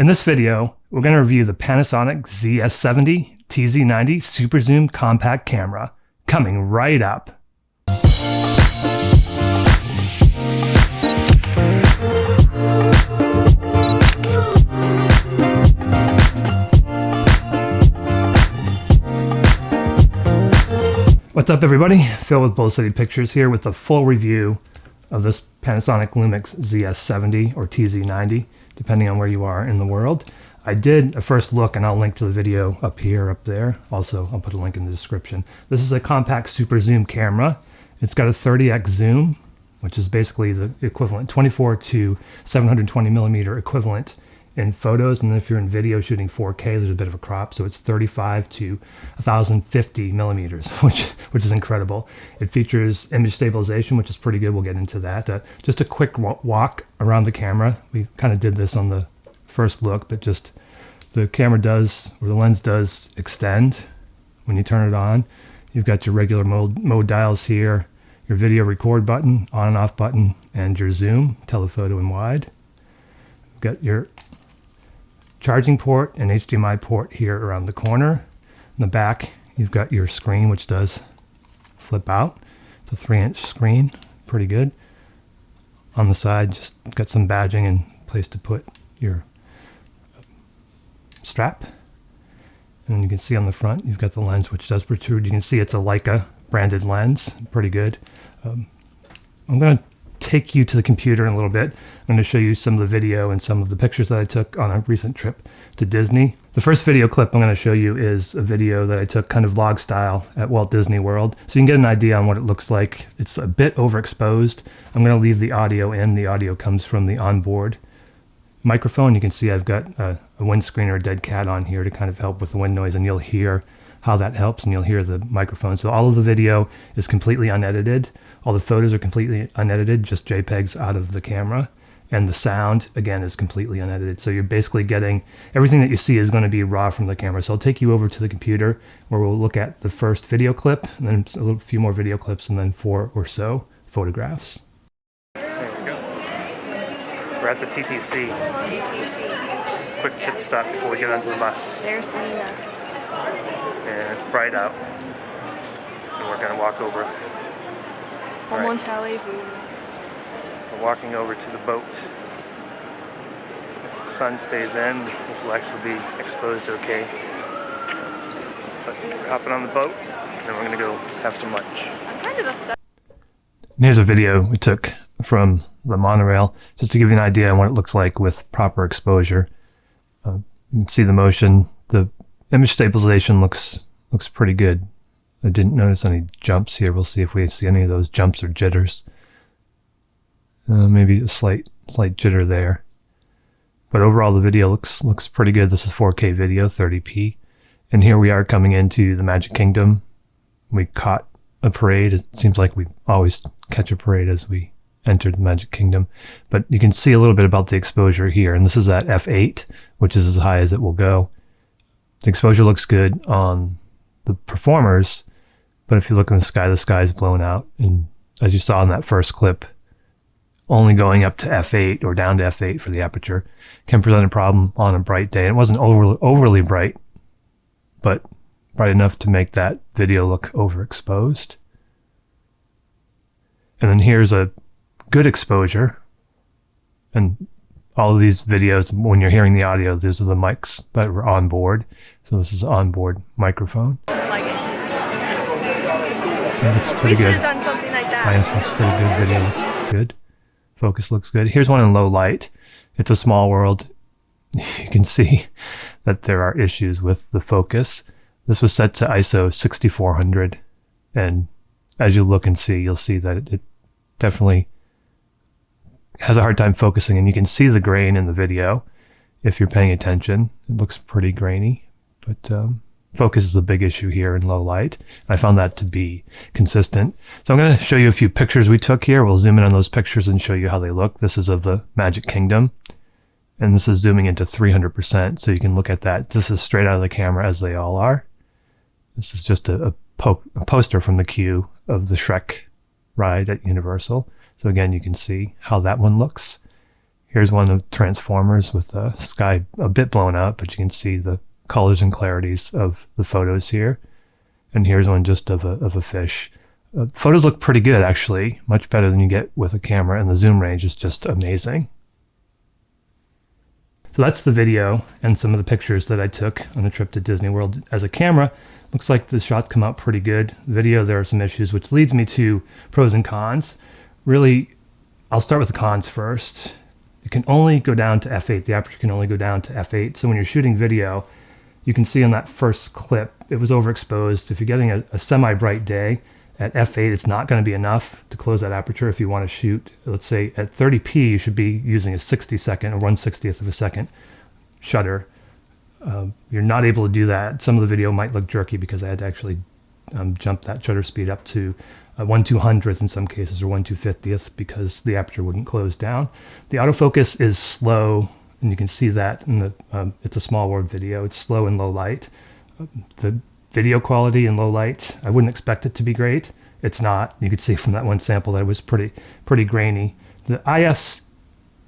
In this video, we're going to review the Panasonic ZS70 TZ90 Super Zoom Compact Camera, coming right up. What's up everybody? Phil with Bull City Pictures here with a full review of this Panasonic Lumix ZS70 or TZ90, depending on where you are in the world. I did a first look, and I'll link to the video up here, up there. Also, I'll put a link in the description. This is a compact super zoom camera. It's got a 30x zoom, which is basically the equivalent, 24 to 720 millimeter equivalent in photos. And then if you're in video shooting 4K, there's a bit of a crop. So it's 35 to 1050 millimeters, which is incredible. It features image stabilization, which is pretty good. We'll get into that. Just a quick walk around the camera. We kind of did this on the first look, but just the camera does, or the lens does extend when you turn it on. You've got your regular mode dials here, your video record button, on and off button, and your zoom, telephoto and wide. You've got your charging port and HDMI port here around the corner. In the back, you've got your screen, which does flip out. It's a 3-inch screen, pretty good. On the side, just got some badging and place to put your strap. And then you can see on the front, you've got the lens, which does protrude. You can see it's a Leica branded lens, pretty good. I'm going to take you to the computer in a little bit. I'm going to show you some of the video and some of the pictures that I took on a recent trip to Disney. The first video clip I'm going to show you is a video that I took kind of vlog style at Walt Disney World, so you can get an idea on what it looks like. It's a bit overexposed. I'm going to leave the audio in. The audio comes from the onboard microphone. You can see I've got a windscreen or a dead cat on here to kind of help with the wind noise, and you'll hear how that helps, and you'll hear the microphone. So all of the video is completely unedited. All the photos are completely unedited, just JPEGs out of the camera. And the sound, again, is completely unedited. So you're basically getting, everything that you see is going to be raw from the camera. So I'll take you over to the computer where we'll look at the first video clip, and then a few more video clips, and then 4 or so photographs. There we go. We're at the TTC. Quick pit stop before we get onto the bus. There's Lena. And it's bright out. And we're going to walk over. Right. We're walking over to the boat. If the sun stays in, this will actually be exposed okay. But we're hopping on the boat, and then we're going to go have some lunch. I'm kind of upset. And here's a video we took from the monorail, just to give you an idea on what it looks like with proper exposure. You can see the motion. The image stabilization looks pretty good. I didn't notice any jumps here. We'll see if we see any of those jumps or jitters. Maybe a slight jitter there. But overall, the video looks pretty good. This is 4K video, 30p. And here we are coming into the Magic Kingdom. We caught a parade. It seems like we always catch a parade as we enter the Magic Kingdom. But you can see a little bit about the exposure here. And this is at f8, which is as high as it will go. The exposure looks good on the performers, but if you look in the sky is blown out. And as you saw in that first clip, only going up to f8 or down to f8 for the aperture can present a problem on a bright day. It wasn't overly bright, but bright enough to make that video look overexposed. And then here's a good exposure. And all of these videos, when you're hearing the audio, these are the mics that were on board. So this is an onboard microphone. I like it. It looks pretty good. We should have done something like that. Bias looks pretty good. Video looks good. Focus looks good. Here's one in low light. It's a small world. You can see that there are issues with the focus. This was set to ISO 6400. And as you look and see, you'll see that it definitely has a hard time focusing. And you can see the grain in the video if you're paying attention. It looks pretty grainy. But focus is a big issue here in low light. I found that to be consistent. So I'm going to show you a few pictures we took here. We'll zoom in on those pictures and show you how they look. This is of the Magic Kingdom, and this is zooming into 300%, so you can look at that. This is straight out of the camera, as they all are. This is just a poster from the queue of the Shrek ride at Universal. So again, you can see how that one looks. Here's one of the transformers with the sky a bit blown up, but you can see the colors and clarities of the photos here. And here's one just of a fish. Photos look pretty good, actually, much better than you get with a camera, and the zoom range is just amazing. So that's the video and some of the pictures that I took on a trip to Disney World as a camera. Looks like the shots come out pretty good. The video, there are some issues, which leads me to pros and cons. Really, I'll start with the cons first. It can only go down to f8. The aperture can only go down to f8. So when you're shooting video, you can see on that first clip, it was overexposed. If you're getting a semi-bright day, at f8, it's not going to be enough to close that aperture. If you want to shoot, let's say at 30p, you should be using a 60-second or 1/60th of a second shutter. You're not able to do that. Some of the video might look jerky because I had to actually jump that shutter speed up to 1/200th in some cases, or 1/250th, because the aperture wouldn't close down. The autofocus is slow, and you can see that in the, it's a small world video. It's slow in low light. The video quality in low light, I wouldn't expect it to be great. It's not. You could see from that one sample that it was pretty grainy. The IS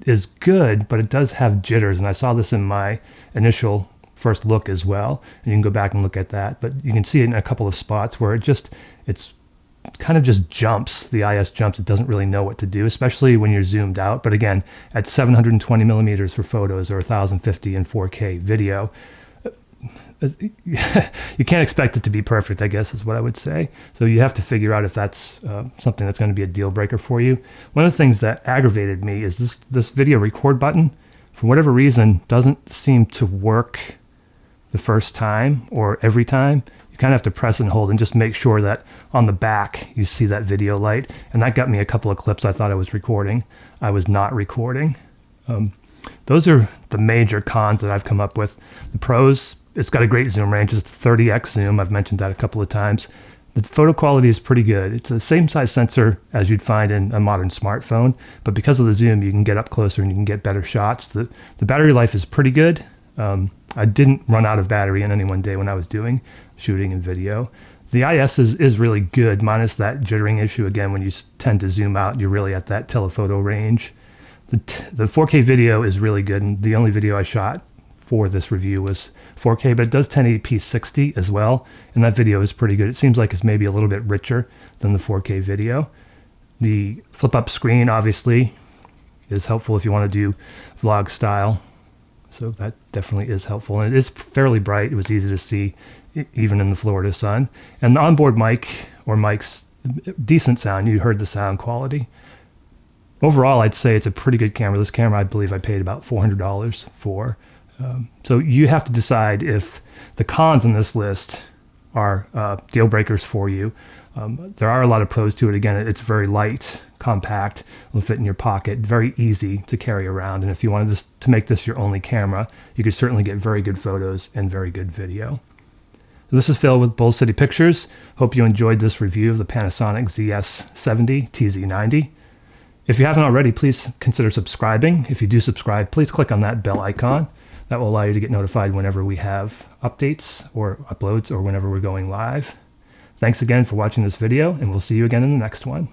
is good, but it does have jitters, and I saw this in my initial first look as well. And you can go back and look at that, but you can see it in a couple of spots where it's kind of just jumps. The IS jumps. It doesn't really know what to do, especially when you're zoomed out. But again, at 720 millimeters for photos or 1050 in 4K video, you can't expect it to be perfect, I guess is what I would say. So you have to figure out if that's something that's going to be a deal breaker for you. One of the things that aggravated me is this video record button, for whatever reason, doesn't seem to work the first time or every time. You kind of have to press and hold and just make sure that on the back you see that video light. And that got me a couple of clips I thought I was recording. I was not recording. Those are the major cons that I've come up with. The pros, it's got a great zoom range. It's 30x zoom. I've mentioned that a couple of times. The photo quality is pretty good. It's the same size sensor as you'd find in a modern smartphone, but because of the zoom, you can get up closer and you can get better shots. The battery life is pretty good. I didn't run out of battery in any one day when I was doing shooting and video. The IS is really good, minus that jittering issue. Again, when you tend to zoom out, you're really at that telephoto range. The 4K video is really good, and the only video I shot for this review was 4K, but it does 1080p 60 as well, and that video is pretty good. It seems like it's maybe a little bit richer than the 4K video. The flip-up screen, obviously, is helpful if you want to do vlog style, so that definitely is helpful, and it is fairly bright. It was easy to see even in the Florida sun. And the onboard mic, or mics, decent sound. You heard the sound quality. Overall, I'd say it's a pretty good camera. This camera, I believe I paid about $400 for. So you have to decide if the cons in this list are deal breakers for you. There are a lot of pros to it. Again, it's very light, compact, will fit in your pocket, very easy to carry around. And if you wanted to make this your only camera, you could certainly get very good photos and very good video. This is Phil with Bowl City Pictures. Hope you enjoyed this review of the Panasonic ZS70 TZ90. If you haven't already, please consider subscribing. If you do subscribe, please click on that bell icon. That will allow you to get notified whenever we have updates or uploads or whenever we're going live. Thanks again for watching this video, and we'll see you again in the next one.